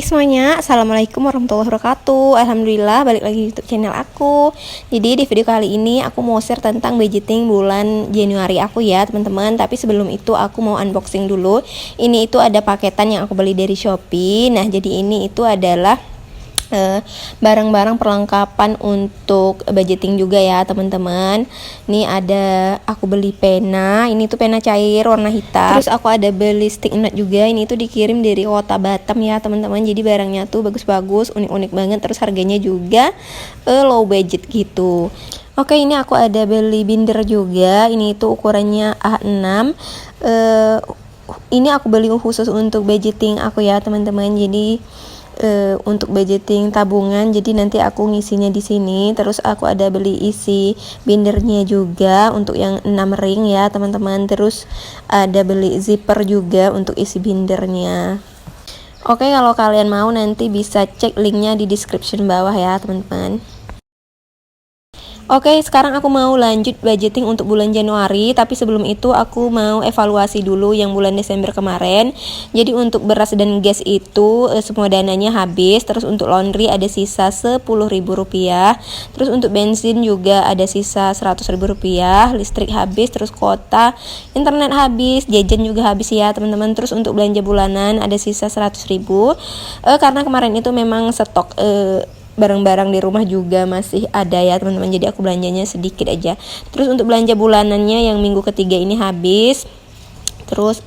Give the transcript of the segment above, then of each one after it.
Hai semuanya, Assalamualaikum warahmatullahi wabarakatuh. Alhamdulillah balik lagi di YouTube channel aku. Jadi di video kali ini aku mau share tentang budgeting bulan Januari aku ya teman-teman. Tapi sebelum itu aku mau unboxing dulu. Ini itu ada paketan yang aku beli dari Shopee. Nah jadi ini itu adalah barang-barang perlengkapan untuk budgeting juga ya teman-teman. Ini ada aku beli pena, ini tuh pena cair warna hitam. Terus aku ada beli stick note juga, ini tuh dikirim dari kota Batam ya teman-teman. Jadi barangnya tuh bagus-bagus, unik-unik banget. Terus harganya juga low budget gitu. Oke, ini aku ada beli binder juga. Ini itu ukurannya A6. Ini aku beli khusus untuk budgeting aku ya teman-teman. Jadi untuk budgeting tabungan, jadi nanti aku ngisinya di sini. Terus aku ada beli isi bindernya juga untuk yang 6 ring ya teman-teman. Terus ada beli zipper juga untuk isi bindernya. Oke, kalau kalian mau nanti bisa cek linknya di description bawah ya teman-teman. Oke, sekarang aku mau lanjut budgeting untuk bulan Januari, tapi sebelum itu aku mau evaluasi dulu yang bulan Desember kemarin. Jadi untuk beras dan gas itu semua dananya habis, terus untuk laundry ada sisa Rp10.000, terus untuk bensin juga ada sisa Rp100.000, listrik habis, terus kuota internet habis, jajan juga habis ya teman-teman. Terus untuk belanja bulanan ada sisa 100.000, karena kemarin itu memang stok barang-barang di rumah juga masih ada ya teman-teman, jadi aku belanjanya sedikit aja. Terus untuk belanja bulanannya yang minggu ketiga ini habis, terus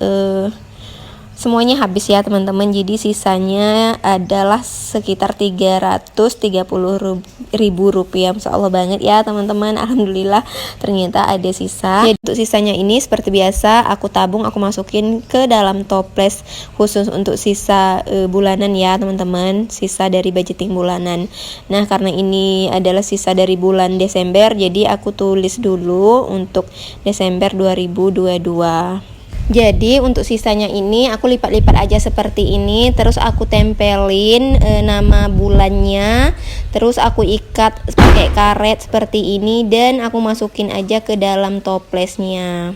semuanya habis ya teman-teman. Jadi sisanya adalah sekitar Rp330.000. Masya Allah banget ya teman-teman. Alhamdulillah ternyata ada sisa. Jadi untuk sisanya ini seperti biasa aku tabung, aku masukin ke dalam toples khusus untuk sisa bulanan ya teman-teman, sisa dari budgeting bulanan. Nah karena ini adalah sisa dari bulan Desember, jadi aku tulis dulu untuk Desember 2022. Jadi untuk sisanya ini aku lipat-lipat aja seperti ini, terus aku tempelin nama bulannya, terus aku ikat pakai karet seperti ini, dan aku masukin aja ke dalam toplesnya.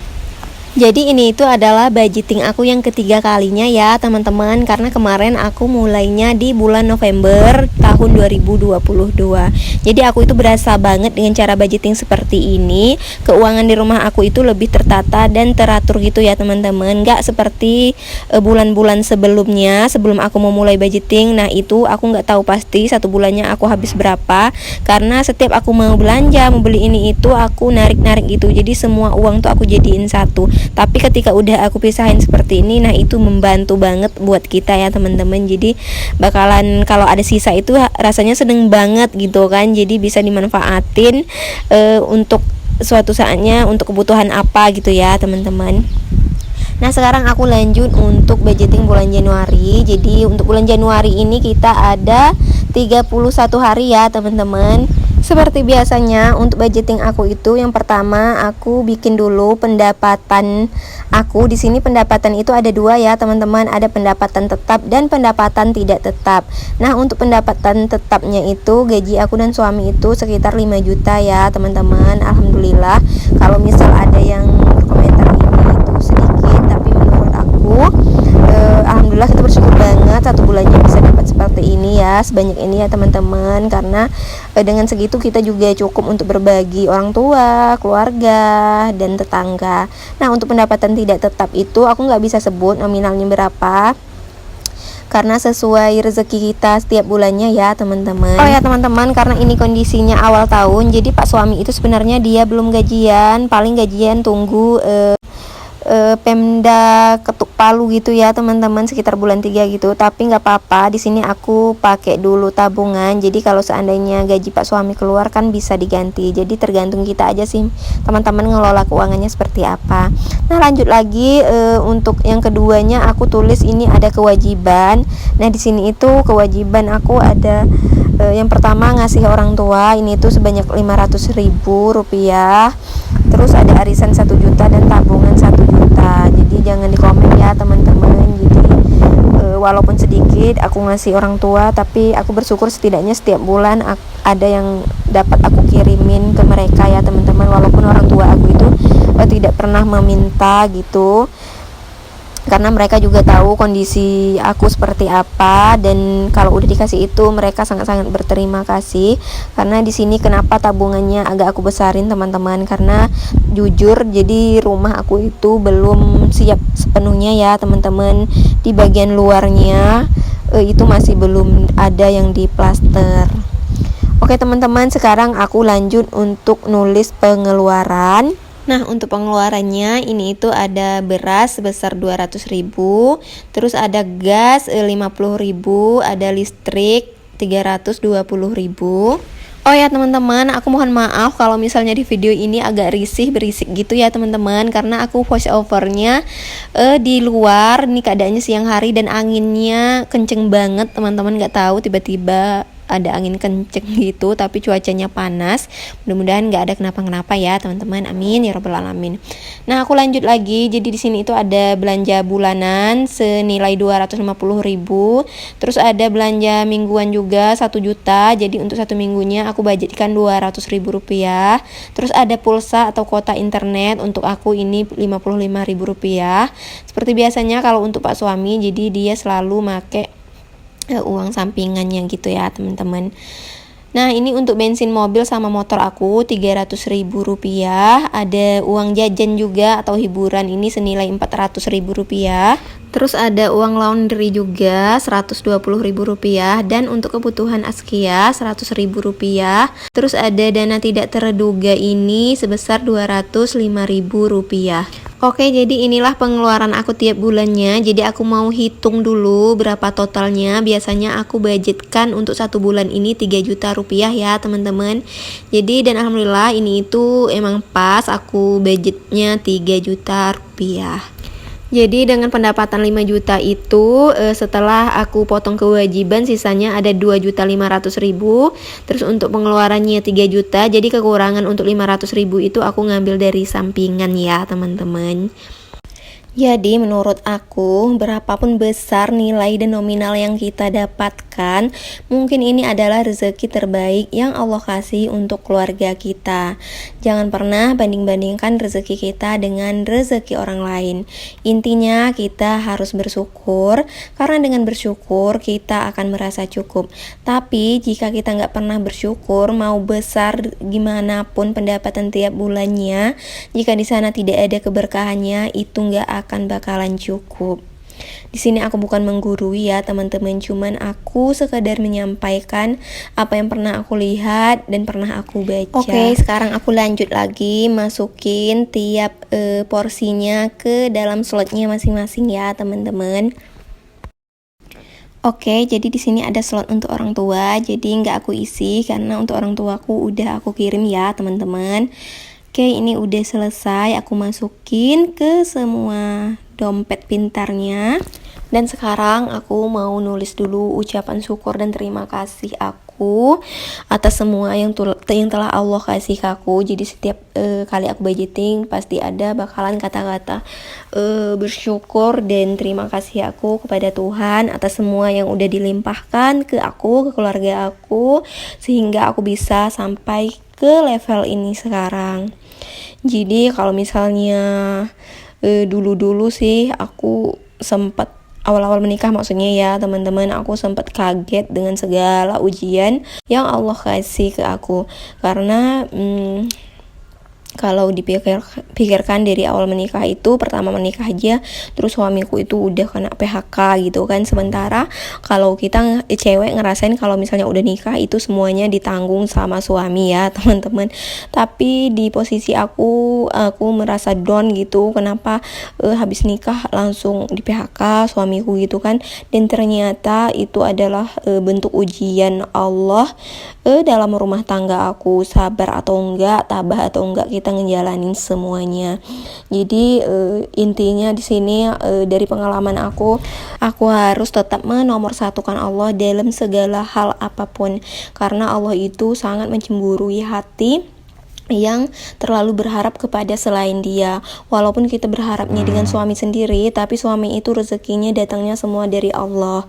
Jadi ini itu adalah budgeting aku yang ketiga kalinya ya teman-teman, karena kemarin aku mulainya di bulan November tahun 2022. Jadi aku itu berasa banget dengan cara budgeting seperti ini. Keuangan di rumah aku itu lebih tertata dan teratur gitu ya teman-teman. Gak seperti bulan-bulan sebelumnya, sebelum aku mau mulai budgeting. Nah itu aku gak tahu pasti satu bulannya aku habis berapa, karena setiap aku mau belanja, mau beli ini itu aku narik-narik gitu. Jadi semua uang tuh aku jadiin satu. Tapi ketika udah aku pisahin seperti ini, nah itu membantu banget buat kita ya teman-teman. Jadi bakalan kalau ada sisa itu rasanya seneng banget gitu kan. Jadi bisa dimanfaatin untuk suatu saatnya, untuk kebutuhan apa gitu ya teman-teman. Nah sekarang aku lanjut untuk budgeting bulan Januari. Jadi untuk bulan Januari ini kita ada 31 hari ya teman-teman. Seperti biasanya untuk budgeting aku itu, yang pertama aku bikin dulu pendapatan aku. Di sini pendapatan itu ada dua ya teman-teman, ada pendapatan tetap dan pendapatan tidak tetap. Nah untuk pendapatan tetapnya itu gaji aku dan suami itu sekitar 5 juta ya teman-teman. Alhamdulillah. Kalau misal ada yang berkomentar ini itu sedikit, tapi menurut aku alhamdulillah kita bersyukur banget satu bulannya bisa dapat seperti ini ya, sebanyak ini ya teman-teman. Karena dengan segitu kita juga cukup untuk berbagi orang tua, keluarga, dan tetangga. Nah untuk pendapatan tidak tetap itu aku nggak bisa sebut nominalnya berapa, karena sesuai rezeki kita setiap bulannya ya teman-teman. Oh ya teman-teman, karena ini kondisinya awal tahun, jadi Pak suami itu sebenarnya dia belum gajian, paling gajian tunggu Pemda Ketuk Palu gitu ya teman-teman, sekitar bulan 3 gitu. Tapi nggak apa-apa, di sini aku pakai dulu tabungan. Jadi kalau seandainya gaji Pak suami keluar kan bisa diganti. Jadi tergantung kita aja sih teman-teman ngelola keuangannya seperti apa. Nah lanjut lagi untuk yang keduanya aku tulis ini ada kewajiban. Nah di sini itu kewajiban aku ada yang pertama ngasih orang tua, ini tuh sebanyak Rp500.000. Terus ada arisan 1 juta dan tabungan 1 juta. Jadi jangan dikomen ya teman-teman. Jadi walaupun sedikit aku ngasih orang tua, tapi aku bersyukur setidaknya setiap bulan ada yang dapat aku kirimin ke mereka ya teman-teman. Walaupun orang tua aku itu tidak pernah meminta gitu. karena mereka juga tahu kondisi aku seperti apa, dan kalau udah dikasih itu mereka sangat-sangat berterima kasih. Karena di sini kenapa tabungannya agak aku besarin teman-teman, karena jujur jadi rumah aku itu belum siap sepenuhnya ya teman-teman. Di bagian luarnya itu masih belum ada yang diplaster. Oke teman-teman, sekarang aku lanjut untuk nulis pengeluaran. Nah, untuk pengeluarannya ini itu ada beras sebesar 200.000, terus ada gas 50.000, ada listrik 320.000. Oh ya teman-teman, aku mohon maaf kalau misalnya di video ini agak berisik gitu ya teman-teman, karena aku voice overnya di luar. Ini keadaannya siang hari dan anginnya kenceng banget teman-teman, nggak tahu tiba-tiba ada angin kenceng gitu, tapi cuacanya panas. Mudah-mudahan nggak ada kenapa-kenapa ya teman-teman, amin ya robbal alamin. Nah, aku lanjut lagi. Jadi di sini itu ada belanja bulanan senilai 250.000, terus ada belanja mingguan juga 1 juta. Jadi untuk 1 minggunya aku budgetkan 200.000 rupiah. Terus ada pulsa atau kuota internet untuk aku ini 55.000 rupiah. Seperti biasanya kalau untuk Pak suami, jadi dia selalu make uang sampingannya gitu ya teman-teman. Nah, ini untuk bensin mobil sama motor aku 300.000 rupiah. Ada uang jajan juga atau hiburan ini senilai 400.000 rupiah. Terus ada uang laundry juga 120.000 rupiah. Dan untuk kebutuhan Askia 100.000 rupiah. Terus ada dana tidak terduga ini sebesar 205.000 rupiah. Oke, jadi inilah pengeluaran aku tiap bulannya. Jadi aku mau hitung dulu berapa totalnya. Biasanya aku budgetkan untuk 1 bulan ini 3 juta rupiah ya teman-teman. Jadi dan alhamdulillah ini itu emang pas aku budgetnya 3 juta rupiah. Jadi dengan pendapatan 5 juta itu setelah aku potong kewajiban sisanya ada 2.500.000. Terus untuk pengeluarannya 3 juta. Jadi kekurangan untuk 500.000 itu aku ngambil dari sampingan ya teman-teman. Jadi menurut aku, berapapun besar nilai dan nominal yang kita dapatkan, mungkin ini adalah rezeki terbaik yang Allah kasih untuk keluarga kita. Jangan pernah banding-bandingkan rezeki kita dengan rezeki orang lain. Intinya kita harus bersyukur, karena dengan bersyukur kita akan merasa cukup. Tapi jika kita nggak pernah bersyukur, mau besar gimana pun pendapatan tiap bulannya, jika di sana tidak ada keberkahannya, itu nggak akan bakalan cukup. Di sini aku bukan menggurui ya teman-teman, cuman aku sekadar menyampaikan apa yang pernah aku lihat dan pernah aku baca. Oke, sekarang aku lanjut lagi masukin tiap porsinya ke dalam slotnya masing-masing ya teman-teman. Oke, jadi di sini ada slot untuk orang tua, jadi nggak aku isi karena untuk orang tuaku udah aku kirim ya teman-teman. Oke, ini udah selesai, aku masukin ke semua dompet pintarnya. Dan sekarang aku mau nulis dulu ucapan syukur dan terima kasih aku atas semua yang telah Allah kasih ke aku. Jadi setiap kali aku budgeting pasti ada bakalan kata-kata bersyukur dan terima kasih aku kepada Tuhan atas semua yang udah dilimpahkan ke aku, ke keluarga aku, sehingga aku bisa sampai ke level ini sekarang. Jadi kalau misalnya dulu-dulu sih aku sempat awal-awal menikah maksudnya ya teman-teman, aku sempat kaget dengan segala ujian yang Allah kasih ke aku. Karena kalau dipikirkan dari awal menikah itu, pertama menikah aja terus suamiku itu udah kena PHK gitu kan. Sementara kalau kita cewek ngerasain kalau misalnya udah nikah itu semuanya ditanggung sama suami ya teman-teman. Tapi di posisi aku merasa down gitu, kenapa habis nikah langsung di PHK suamiku gitu kan. Dan ternyata itu adalah bentuk ujian Allah dalam rumah tangga aku, sabar atau enggak, tabah atau enggak kita ngejalanin semuanya. Jadi intinya di sini dari pengalaman aku harus tetap menomorsatukan Allah dalam segala hal apapun, karena Allah itu sangat mencemburui hati yang terlalu berharap kepada selain Dia. Walaupun kita berharapnya dengan suami sendiri, tapi suami itu rezekinya datangnya semua dari Allah.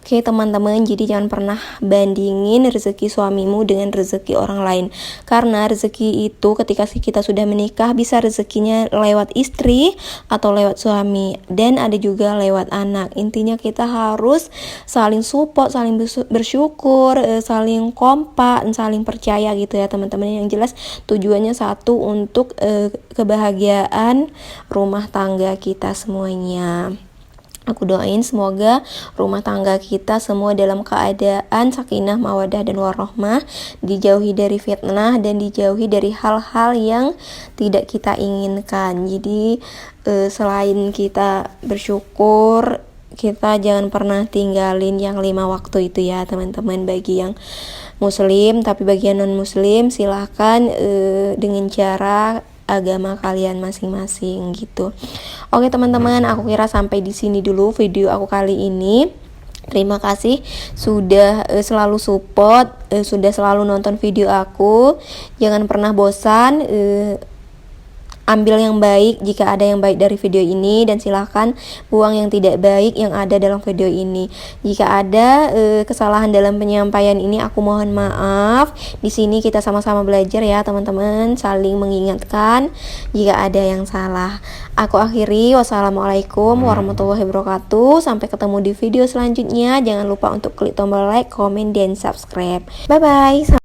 Oke teman-teman, jadi jangan pernah bandingin rezeki suamimu dengan rezeki orang lain. Karena rezeki itu ketika kita sudah menikah bisa rezekinya lewat istri atau lewat suami. Dan ada juga lewat anak. Intinya kita harus saling support, saling bersyukur, saling kompak, saling percaya gitu ya teman-teman. Yang jelas tujuannya satu, untuk kebahagiaan rumah tangga kita semuanya. Aku doain semoga rumah tangga kita semua dalam keadaan sakinah, mawadah, dan warahmah, dijauhi dari fitnah dan dijauhi dari hal-hal yang tidak kita inginkan. Jadi selain kita bersyukur, kita jangan pernah tinggalin yang 5 waktu itu ya teman-teman. Bagi yang muslim, tapi bagi yang non muslim silahkan dengan cara agama kalian masing-masing gitu. Oke teman-teman, aku kira sampai di sini dulu video aku kali ini. Terima kasih sudah selalu support, sudah selalu nonton video aku. Jangan pernah bosan, ambil yang baik jika ada yang baik dari video ini, dan silahkan buang yang tidak baik yang ada dalam video ini. Jika ada kesalahan dalam penyampaian ini, aku mohon maaf. Di sini kita sama-sama belajar ya teman-teman, saling mengingatkan jika ada yang salah. Aku akhiri, wassalamualaikum warahmatullahi wabarakatuh. Sampai ketemu di video selanjutnya. Jangan lupa untuk klik tombol like, komen, dan subscribe. Bye bye.